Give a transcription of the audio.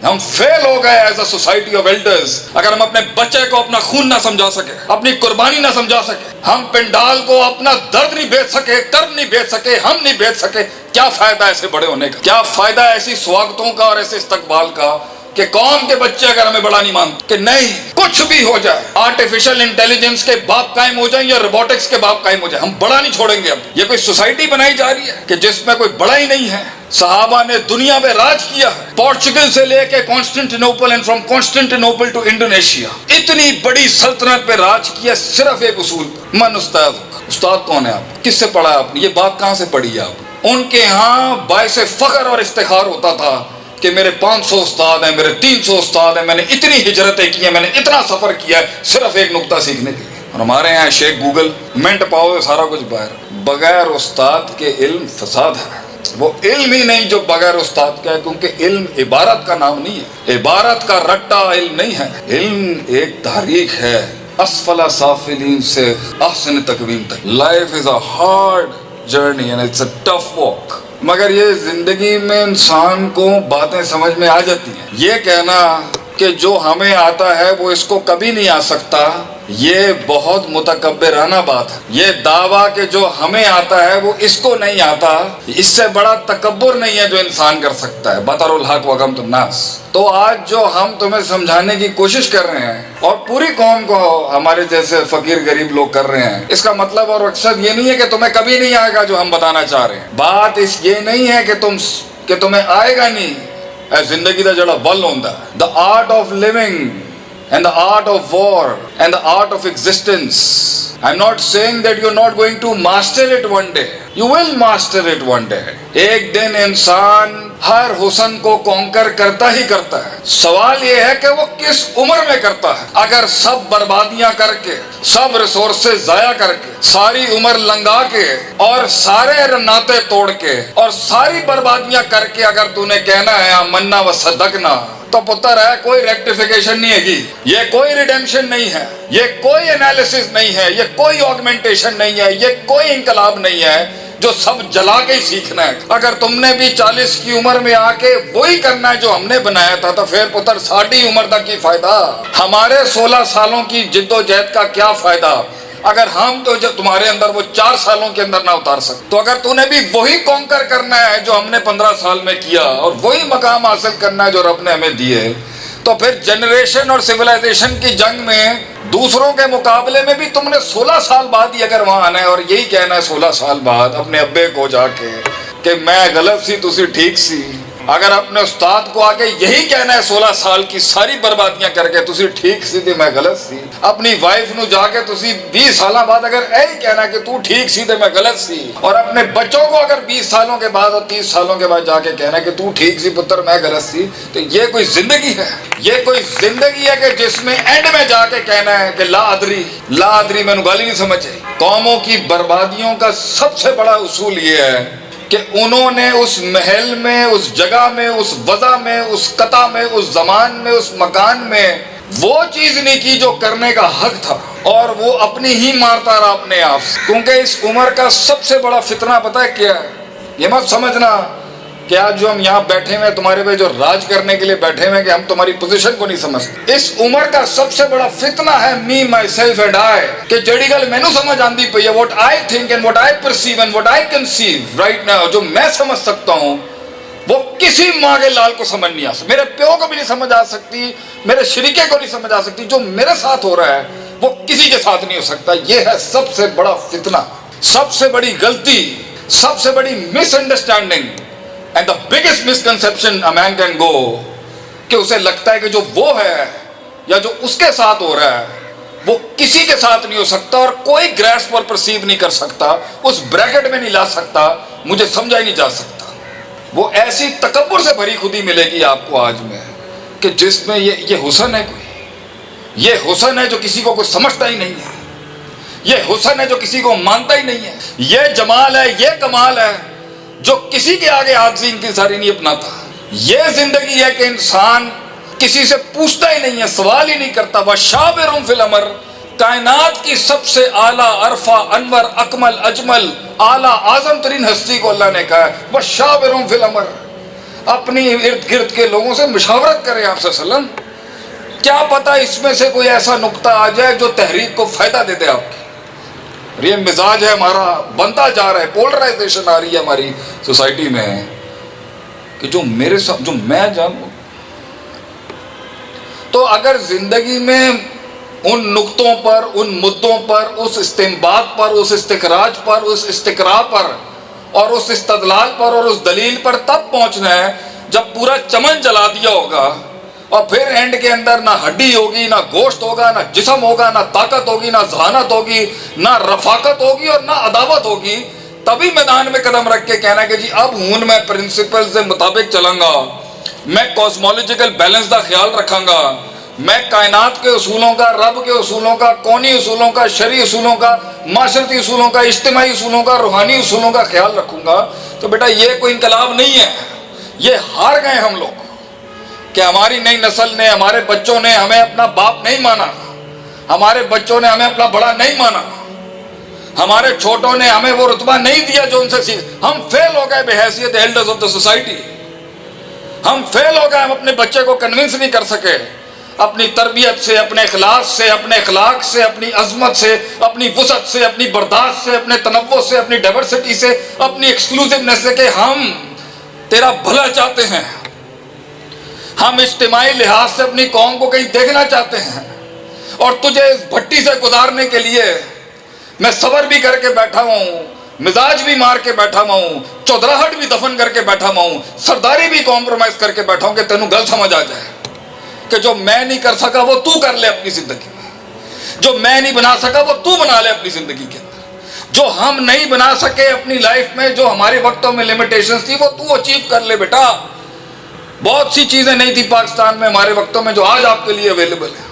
ہم فیل ہو گئے as a society of elders اگر ہم اپنے بچے کو اپنا خون نہ سمجھا سکے, اپنی قربانی نہ سمجھا سکے, ہم پنڈال کو اپنا درد نہیں بیچ سکے, کرب نہیں بیچ سکے, ہم نہیں بیچ سکے. کیا فائدہ ایسے بڑے ہونے کا, کیا فائدہ ایسی سواگتوں کا اور ایسے استقبال کا کہ قوم کے بچے اگر ہمیں بڑا نہیں مانتے کہ نہیں کچھ بھی ہو جائے, آرٹیفیشل انٹیلیجنس کے باپ قائم ہو جائیں یا روبوٹکس کے باپ قائم ہو جائیں, ہم بڑا نہیں چھوڑیں گے. اب یہ کوئی سوسائٹی بنائی جا رہی ہے کہ جس میں کوئی بڑا ہی نہیں ہے. صحابہ نے دنیا میں راج کیا ہے, پورچگل سے لے کے کانسٹنٹینوپل اینڈ فرام کانسٹنٹینوپل ٹو انڈونیشیا, اتنی بڑی سلطنت پہ راج کیا صرف ایک اصول پر. من استاد کون ہے آپ, کس سے پڑھا آپ نے, یہ بات کہاں سے پڑھی ہے آپ. ان کے ہاں باعث فخر اور افتخار ہوتا تھا کہ میرے 500 استاد ہیں, میرے 300 استاد ہیں, میں نے اتنی ہجرتیں کی ہیں, میں نے اتنا سفر کیا ہے صرف ایک نقطہ سیکھنے کے لیے. اور ہمارے یہاں شیخ گوگل منٹ پاؤ سارا کچھ باہر. بغیر استاد کے علم فساد ہے. وہ علم ہی نہیں جو بغیر استاد کا ہے, کیونکہ علم عبارت کا نام نہیں ہے, عبارت کا رٹا علم نہیں ہے. علم ایک تحریک ہے اسفل سافلین سے احسن تقویم تک. Life is a hard journey and it's a tough walk. مگر یہ زندگی میں انسان کو باتیں سمجھ میں آ جاتی ہیں. یہ کہنا کہ جو ہمیں آتا ہے وہ اس کو کبھی نہیں آ سکتا, یہ بہت متکبرانہ بات ہے. یہ دعویٰ کہ جو ہمیں آتا ہے وہ اس کو نہیں آتا, اس سے بڑا تکبر نہیں ہے جو انسان کر سکتا ہے. بطر الحق وغمت الناس. تو آج جو ہم تمہیں سمجھانے کی کوشش کر رہے ہیں اور پوری قوم کو ہمارے جیسے فقیر غریب لوگ کر رہے ہیں, اس کا مطلب اور مقصد یہ نہیں ہے کہ تمہیں کبھی نہیں آئے گا جو ہم بتانا چاہ رہے ہیں. بات اس یہ نہیں ہے کہ تمہیں آئے گا نہیں. زندگی دا جڑا ول ہوندا ہے, the art of living and the art of war and the art of existence. I'm not saying that you're not going to master it one day. You will master it one day. ایک دن انسان ہر حسن کو conquer کرتا ہی کرتا ہے. سوال یہ ہے کہ وہ کس عمر میں کرتا ہے. اگر سب بربادیاں کر کے, سب ریسورسز ضائع کر کے, ساری عمر لنگا کے اور سارے ناطے توڑ کے اور ساری بربادیاں کر کے اگر تو نے کہنا ہے آمنا و صدقنا, تو پتر ہے کوئی ریکٹیفیکیشن نہیں ہے گی, یہ کوئی ریڈیمشن نہیں ہے, یہ کوئی انالیسس نہیں ہے, یہ کوئی آگمنٹیشن نہیں ہے, یہ کوئی انقلاب نہیں ہے جو سب جلا کے ہی سیکھنا ہے. اگر تم نے بھی 40 کی عمر میں آ کے وہی کرنا ہے جو ہم نے بنایا تھا, تو پھر پتر ساڑھی عمر تک کی فائدہ, ہمارے 16 سالوں کی جد و جہد کا کیا فائدہ اگر ہم تو جو تمہارے اندر وہ 4 سالوں کے اندر نہ اتار سکتے. تو اگر تو نے بھی وہی کانکر کرنا ہے جو ہم نے 15 سال میں کیا اور وہی مقام حاصل کرنا ہے جو رب نے ہمیں دیے, تو پھر جنریشن اور سویلائزیشن کی جنگ میں دوسروں کے مقابلے میں بھی تم نے 16 سال بعد ہی اگر وہاں آنا ہے اور یہی کہنا ہے 16 سال بعد اپنے ابے کو جا کے کہ میں غلط سی تسی ٹھیک سی, اگر اپنے استاد کو آ کے یہی کہنا ہے 16 سال کی ساری بربادیاں کر کے تسی ٹھیک سی تے میں غلط سی, اپنی وائف نو جا کے تسی 20 سالوں بعد اگر یہی کہنا ہے کہ تو ٹھیک سی تے میں غلط سی, اور اپنے بچوں کو اگر 20 سالوں کے بعد اور 30 سالوں کے بعد جا کے کہنا ہے کہ تو ٹھیک سی پتر میں غلط سی, تو یہ کوئی زندگی ہے؟ یہ کوئی زندگی ہے کہ جس میں اینڈ میں جا کے کہنا ہے کہ لا ادری میں گالی نہیں سمجھ آئی. قوموں کی بربادیوں کا سب سے بڑا اصول یہ ہے کہ انہوں نے اس محل میں, اس جگہ میں, اس وضع میں, اس قطع میں, اس زمان میں, اس مکان میں وہ چیز نہیں کی جو کرنے کا حق تھا, اور وہ اپنی ہی مارتا رہا اپنے آپ سے. کیونکہ اس عمر کا سب سے بڑا فتنہ پتہ ہے کیا ہے؟ یہ مت سمجھنا کہ آج جو ہم یہاں بیٹھے ہوئے تمہارے پہ جو راج کرنے کے لیے بیٹھے ہوئے کہ ہم تمہاری پوزیشن کو نہیں سمجھتے. اس عمر کا سب سے بڑا فتنہ ہے می مائی سیلف اینڈ آئی, کہ جڑی گل مینوں سمجھ آندی پئی ہے, what I think and what I perceive and what I conceive right now, جو میں سمجھ سکتا ہوں وہ کسی ماں کے لال کو سمجھ نہیں آ سکتی, میرے پیو کو بھی نہیں سمجھ آ سکتی, میرے شریکے کو نہیں سمجھ آ سکتی. جو میرے ساتھ ہو رہا ہے وہ کسی کے ساتھ نہیں ہو سکتا. یہ ہے سب سے بڑا فتنہ, سب سے بڑی غلطی, سب سے بڑی مس understanding and the biggest misconception a man can go, کہ اسے لگتا ہے کہ جو وہ ہے یا جو اس کے ساتھ ہو رہا ہے وہ کسی کے ساتھ نہیں ہو سکتا اور کوئی گریس پر پرسیو نہیں کر سکتا, اس بریکٹ میں نہیں لا سکتا, مجھے سمجھا ہی نہیں جا سکتا. وہ ایسی تکبر سے بھری خودی ملے گی آپ کو آج میں کہ جس میں یہ حسن ہے, کوئی یہ حسن ہے جو کسی کو کوئی سمجھتا ہی نہیں ہے, یہ حسن ہے جو کسی کو مانتا ہی نہیں ہے, یہ جمال ہے, یہ کمال ہے جو کسی کے آگے عاجزی انکساری نہیں اپناتا. یہ زندگی ہے کہ انسان کسی سے پوچھتا ہی نہیں ہے, سوال ہی نہیں کرتا. وَشَاوِرْهُمْ فِي الْأَمْرِ, کائنات کی سب سے اعلیٰ, عرفہ, انور, اکمل, اجمل, اعلیٰ, اعظم ترین ہستی کو اللہ نے کہا ہے وَشَاوِرْهُمْ فِي الْأَمْرِ. اپنی ارد گرد کے لوگوں سے مشاورت کریں آپ صلی اللہ علیہ وسلم، کیا پتہ اس میں سے کوئی ایسا نقطہ آ جائے جو تحریک کو فائدہ دے دے آپ کی۔ یہ مزاج ہے ہمارا، بنتا جا رہا ہے، پولرائزیشن آ رہی ہے ہماری سوسائٹی میں کہ جو میرے ساتھ جو میں جانوں۔ تو اگر زندگی میں ان نقطوں پر، ان مدوں پر، اس استنباط پر، اس استخراج پر، اس استقراء پر اور اس استدلال پر اور اس دلیل پر تب پہنچنا ہے جب پورا چمن جلا دیا ہوگا، اور پھر اینڈ کے اندر نہ ہڈی ہوگی، نہ گوشت ہوگا، نہ جسم ہوگا، نہ طاقت ہوگی، نہ ذہانت ہوگی، نہ رفاقت ہوگی اور نہ عداوت ہوگی، تبھی میدان میں قدم رکھ کے کہنا کہ جی اب ہوں میں پرنسپل سے مطابق چلوں گا، میں کاسمولوجیکل بیلنس کا خیال رکھاں گا، میں کائنات کے اصولوں کا، رب کے اصولوں کا، کونی اصولوں کا، شرعی اصولوں کا، معاشرتی اصولوں کا، اجتماعی اصولوں کا، روحانی اصولوں کا خیال رکھوں گا۔ تو بیٹا یہ کوئی انقلاب نہیں ہے، یہ ہار گئے ہم لوگ کہ ہماری نئی نسل نے، ہمارے بچوں نے ہمیں اپنا باپ نہیں مانا، ہمارے بچوں نے ہمیں اپنا بڑا نہیں مانا، ہمارے چھوٹوں نے ہمیں وہ رتبہ نہیں دیا جو ان سے سیکھ۔ ہم فیل ہو گئے بحیثیت ایلڈرز آف دا سوسائٹی، ہم فیل ہو گئے، ہم اپنے بچے کو کنونس نہیں کر سکے اپنی تربیت سے، اپنے اخلاص سے، اپنے اخلاق سے، اپنی عظمت سے، اپنی وسعت سے، اپنی برداشت سے، اپنے تنوع سے، اپنی ڈائیورسٹی سے، اپنی ایکسکلوسیونیس سے کہ ہم تیرا بھلا چاہتے ہیں، ہم اجتماعی لحاظ سے اپنی قوم کو کہیں دیکھنا چاہتے ہیں، اور تجھے اس بھٹی سے گزارنے کے لیے میں صبر بھی کر کے بیٹھا ہوں، مزاج بھی مار کے بیٹھا ہوں، چودراہٹ بھی دفن کر کے بیٹھا ہوں، سرداری بھی کمپرومائز کر کے بیٹھا ہوں کہ تینوں گل سمجھ آ جائے کہ جو میں نہیں کر سکا وہ تو کر لے اپنی زندگی میں، جو میں نہیں بنا سکا وہ تو بنا لے اپنی زندگی کے اندر، جو ہم نہیں بنا سکے اپنی لائف میں، جو ہمارے وقتوں میں لمیٹیشنز تھی وہ تو اچیو کر لے بیٹا۔ بہت سی چیزیں نہیں تھی پاکستان میں ہمارے وقتوں میں جو آج آپ کے لیے اویلیبل ہیں۔